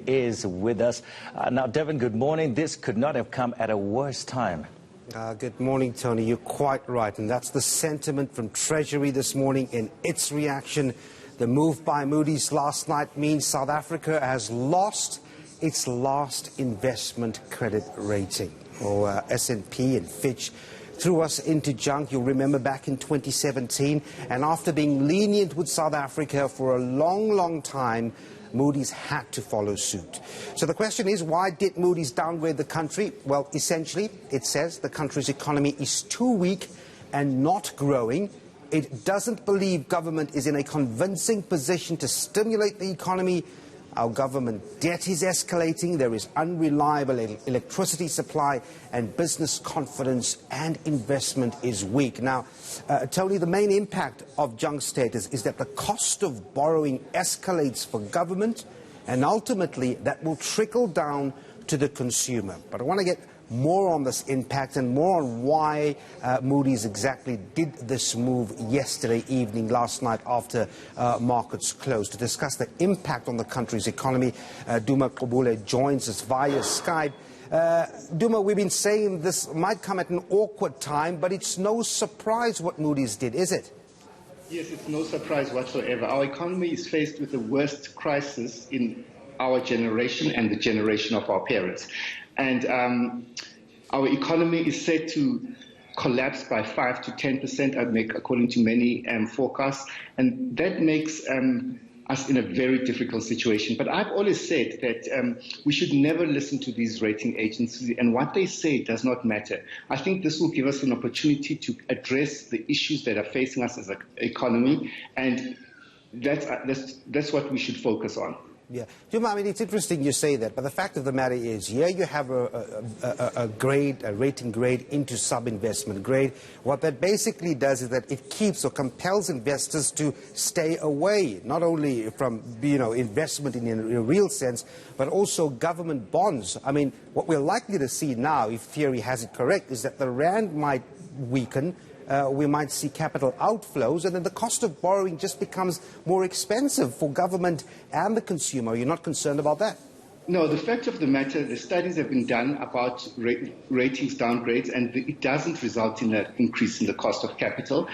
is with us. Now, Devon, good morning. This could not have come at a worse time. Good morning, Tony. You're quite right, and that's the sentiment from Treasury this morning in its reaction. The move by Moody's last night means South Africa has lost its last investment credit rating. S&P and Fitch threw us into junk, you'll remember, back in 2017. And after being lenient with South Africa for a long time, Moody's had to follow suit. So the question is, why did Moody's downgrade the country? Well, essentially, it says the country's economy is too weak and not growing. It doesn't believe government is in a convincing position to stimulate the economy. Our government debt is escalating, there is unreliable electricity supply, and business confidence and investment is weak. Now, Tony, the main impact of junk status is that the cost of borrowing escalates for government, and ultimately that will trickle down to the consumer. But I want to get more on this impact and more on why Moody's exactly did this move yesterday evening, last night after markets closed. To discuss the impact on the country's economy, Duma Gqubule joins us via Skype. Duma, we've been saying this might come at an awkward time, but it's no surprise what Moody's did, is it? Yes, it's no surprise whatsoever. Our economy is faced with the worst crisis in our generation and the generation of our parents. And our economy is set to collapse by 5 to 10%, according to many forecasts. And that makes us in a very difficult situation. But I've always said that we should never listen to these rating agencies, and what they say does not matter. I think this will give us an opportunity to address the issues that are facing us as an economy, and that's what we should focus on. Yeah, Duma, I mean, it's interesting you say that, but the fact of the matter is, here you have a rating grade into sub-investment grade. What that basically does is that it keeps or compels investors to stay away, not only from, investment in a real sense, but also government bonds. I mean, what we're likely to see now, if theory has it correct, is that the rand might weaken. We might see capital outflows, and then the cost of borrowing just becomes more expensive for government and the consumer. You're not concerned about that? No, the fact of the matter, the studies have been done about ratings downgrades, and it doesn't result in an increase in the cost of capital,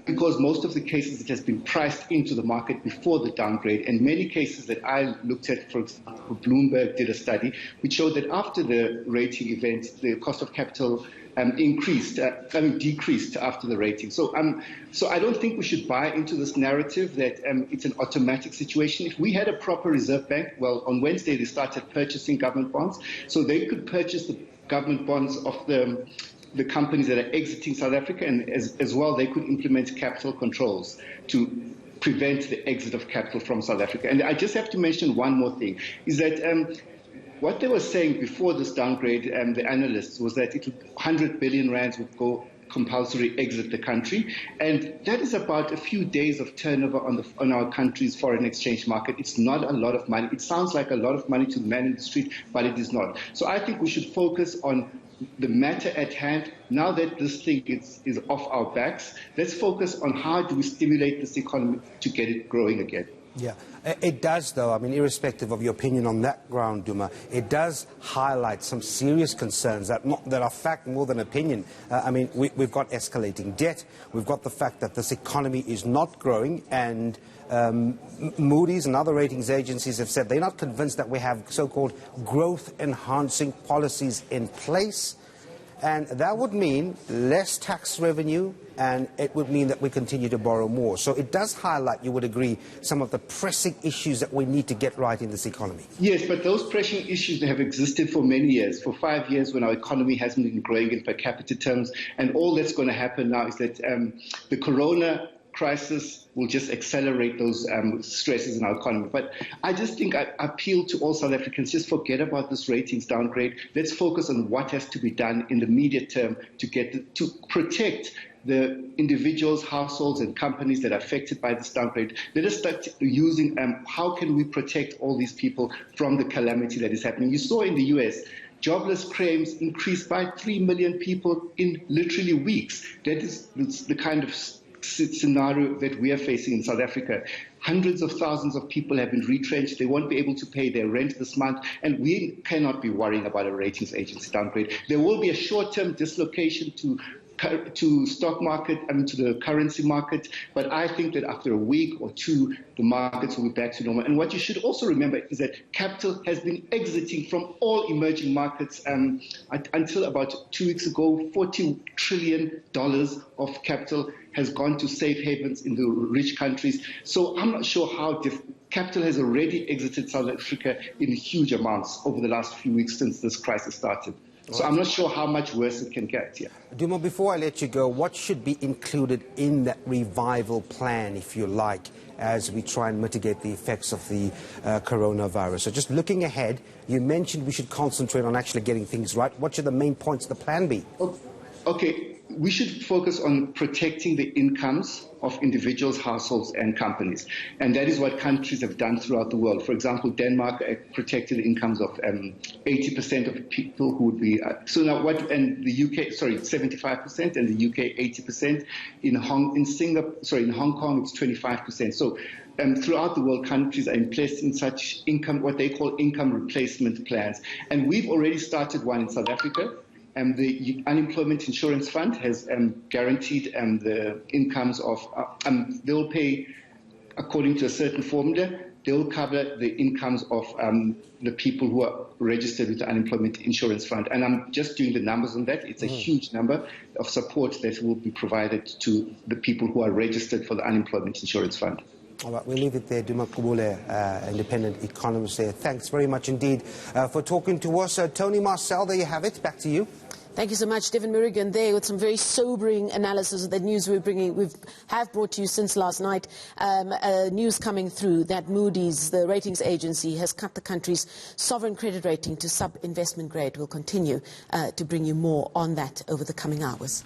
because most of the cases it has been priced into the market before the downgrade. And many cases that I looked at, for example, Bloomberg did a study which showed that after the rating event, the cost of capital decreased after the rating. So I don't think we should buy into this narrative that it's an automatic situation. If we had a proper Reserve Bank, well, on Wednesday they started purchasing government bonds, so they could purchase the government bonds of the companies that are exiting South Africa, and as well they could implement capital controls to prevent the exit of capital from South Africa. And I just have to mention one more thing, is that what they were saying before this downgrade, the analysts, was that 100 billion rands would go compulsory exit the country, and that is about a few days of turnover on our country's foreign exchange market. It's not a lot of money. It sounds like a lot of money to the man in the street, but it is not. So I think we should focus on the matter at hand. Now that this thing is off our backs, let's focus on how do we stimulate this economy to get it growing again. Yeah, it does, though. I mean, irrespective of your opinion on that ground, Duma, it does highlight some serious concerns that are fact more than opinion. I mean, we've got escalating debt. We've got the fact that this economy is not growing, and Moody's and other ratings agencies have said they're not convinced that we have so-called growth-enhancing policies in place. And that would mean less tax revenue, and it would mean that we continue to borrow more. So it does highlight, you would agree, some of the pressing issues that we need to get right in this economy. Yes, but those pressing issues have existed for many years, for 5 years when our economy hasn't been growing in per capita terms. And all that's going to happen now is that the corona crisis will just accelerate those stresses in our economy. But I just think I appeal to all South Africans, just forget about this ratings downgrade. Let's focus on what has to be done in the immediate term to protect the individuals, households and companies that are affected by this downgrade. Let us start using how can we protect all these people from the calamity that is happening. You saw in the US, jobless claims increased by 3 million people in literally weeks. That is the kind of scenario that we are facing in South Africa. Hundreds of thousands of people have been retrenched. They won't be able to pay their rent this month, and we cannot be worrying about a ratings agency downgrade. There will be a short-term dislocation to stock market, to the currency market, but I think that after a week or two, the markets will be back to normal. And what you should also remember is that capital has been exiting from all emerging markets until about 2 weeks ago. $40 trillion of capital has gone to safe havens in the rich countries. So I'm not sure how capital has already exited South Africa in huge amounts over the last few weeks since this crisis started. So I'm not sure how much worse it can get here. Duma, before I let you go, what should be included in that revival plan, if you like, as we try and mitigate the effects of the coronavirus? So just looking ahead, you mentioned we should concentrate on actually getting things right. What should the main points of the plan be? Okay, we should focus on protecting the incomes of individuals, households and companies. And that is what countries have done throughout the world. For example, Denmark protected the incomes of 80% of people who would be... and the UK, 75%, and the UK 80%. In Hong Kong, it's 25%. So throughout the world, countries are investing in such what they call income replacement plans. And we've already started one in South Africa. The Unemployment Insurance Fund has guaranteed the incomes of, they'll pay according to a certain formula, they'll cover the incomes of the people who are registered with the Unemployment Insurance Fund. And I'm just doing the numbers on that. It's a huge number of support that will be provided to the people who are registered for the Unemployment Insurance Fund. All right, we'll leave it there. Duma Gqubule, independent economist there. Thanks very much indeed for talking to us. Tony Marcel, there you have it. Back to you. Thank you so much, Devin Murigan, there with some very sobering analysis of the news we have brought to you since last night. News coming through that Moody's, the ratings agency, has cut the country's sovereign credit rating to sub-investment grade. We'll continue to bring you more on that over the coming hours.